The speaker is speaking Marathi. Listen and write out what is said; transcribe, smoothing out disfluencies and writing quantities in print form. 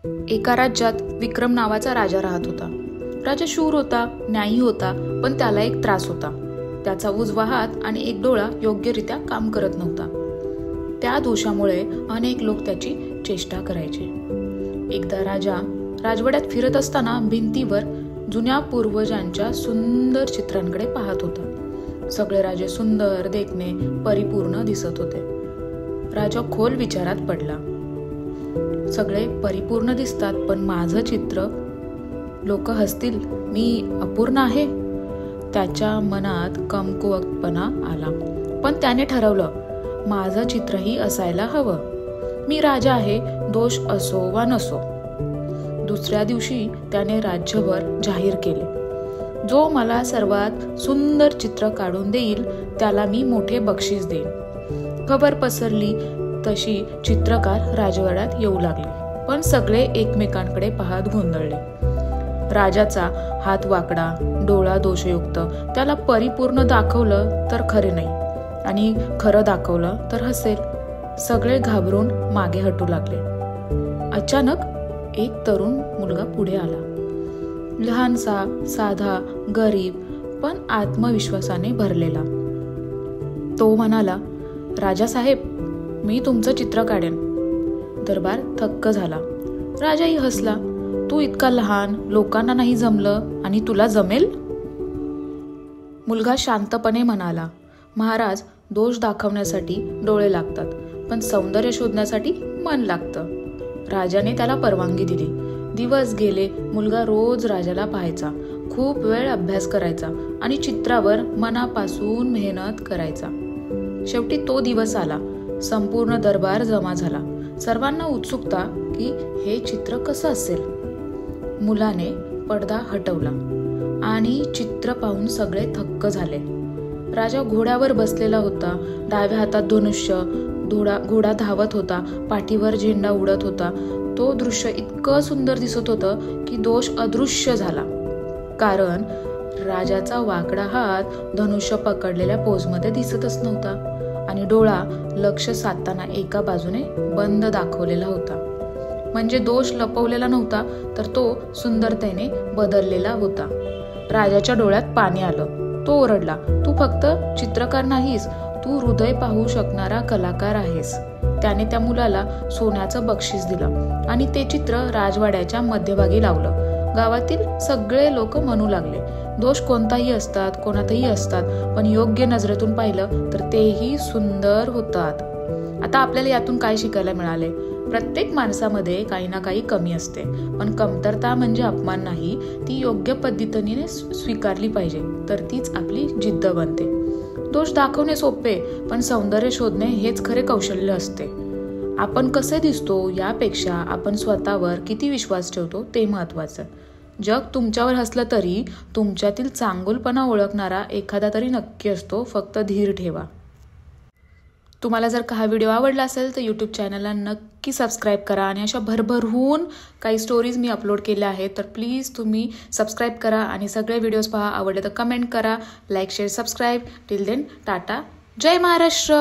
एका राज्यात विक्रम नावाचा राजा राहत होता. राजा शूर होता, न्यायी होता, पण त्याला एक त्रास होता. त्याचा उजवा हात आणि एक डोळा योग्यरित्या काम करत नव्हता. त्या दोषामुळे अनेक लोक त्याची चेष्टा करायचे. एकदा राजा राजवाड्यात फिरत असताना भिंतीवर जुन्या पूर्वजांच्या सुंदर चित्रांकडे पाहत होता. सगळे राजे सुंदर, देखणे, परिपूर्ण दिसत होते. राजा खोल विचारात पडला. सगळे परिपूर्ण दिसतात, पण माझं चित्र, लोक हसतील, मी अपूर्ण आहे. त्याच्या मनात कमकुवतपणा आला, पण त्याने ठरवलं, माझं चित्रही असायला हवं. मी राजा आहे, दोष असो वा नसो. दुसऱ्या दिवशी त्याने राज्यभर जाहीर केले, जो मला सर्वात सुंदर चित्र काढून देईल त्याला मी मोठे बक्षीस देईन. खबर पसरली तशी चित्रकार राजवाड्यात येऊ लागले, पण सगळे एकमेकांकडे पाहत गोंधळले. राजाचा हात वाकडा, डोळा दोषयुक्त, त्याला परिपूर्ण दाखवलं तर खरे नाही आणि खरं दाखवलं तर हसेल. सगळे घाबरून मागे हटू लागले. अचानक एक तरुण मुलगा पुढे आला. लहानसा, साधा, गरीब, पण आत्मविश्वासाने भरलेला. तो म्हणाला, राजासाहेब, मी तुमचं चित्र काढेन. दरबार थक्क झाला. राजाही हसला. तू इतका लहान, लोकांना नाही जमलं आणि तुला जमेल? मुलगा शांतपणे म्हणाला, महाराज, दोष दाखवण्यासाठी डोळे लागतात, पण सौंदर्य शोधण्यासाठी मन लागतं. राजाने त्याला परवानगी दिली. दिवस गेले. मुलगा रोज राजाला पाहायचा, खूप वेळ अभ्यास करायचा आणि चित्रावर मनापासून मेहनत करायचा. शेवटी तो दिवस आला. संपूर्ण दरबार जमा झाला. सर्वांना उत्सुकता की हे चित्र कसं असेल. मुलाने पडदा हटवला आणि चित्र पाहून सगळे थक्क झाले. राजा घोड्यावर बसलेला होता. डाव्या हातात धनुष्य, घोडा धावत होता, पाठीवर झेंडा उडत होता. तो दृश्य इतकं सुंदर दिसत होतं की दोष अदृश्य झाला, कारण राजाचा वाकडा हात धनुष्य पकडलेल्या पोजमध्ये दिसतच नव्हता आणि डोळा लक्ष साधताना एका बाजूने बंद दाखवलेला होता. म्हणजे दोष लपवलेला नव्हता, तर तो सुंदरतेने बदललेला होता. राजाच्या डोळ्यात पाणी आलं. तो ओरडला, तू फक्त चित्रकार नाहीस, तू हृदय पाहू शकणारा कलाकार आहेस. त्याने त्या मुलाला सोन्याचं बक्षीस दिलं आणि ते चित्र राजवाड्याच्या मध्यभागी लावलं. गावातील सगळे लोक म्हणू लागले, दोष कोणताही असतात, कोणातही असतात, पण योग्य नजरेतून पाहिलं तर तेही सुंदर होतात. आता आपल्याला यातून काय शिकायला मिळाले? प्रत्येक माणसामध्ये काही ना काही कमी असते, पण कमतरता म्हणजे अपमान नाही, ती योग्य पद्धतीने स्वीकारली पाहिजे, तर तीच आपली जिद्द बनते. दोष दाखवणे सोपे, पण सौंदर्य शोधणे हेच खरे कौशल्य असते. आपण कसे दिसतो यापेक्षा आपण स्वतःवर किती विश्वास ठेवतो ते महत्त्वाचं. जग तुमच्यावर हसलं तरी तुमच्यातील चांगुलपणा ओळखणारा एखादा तरी नक्की असतो. फक्त धीर ठेवा. तुम्हाला जर हा व्हिडिओ आवडला असेल तर यूट्यूब चॅनलला नक्की सबस्क्राईब करा आणि अशा भरभरून काही स्टोरीज मी अपलोड केल्या आहेत, तर प्लीज तुम्ही सबस्क्राईब करा आणि सगळे व्हिडिओज पहा. आवडले तर कमेंट करा, like, share, subscribe. Till then, tata, जय महाराष्ट्र.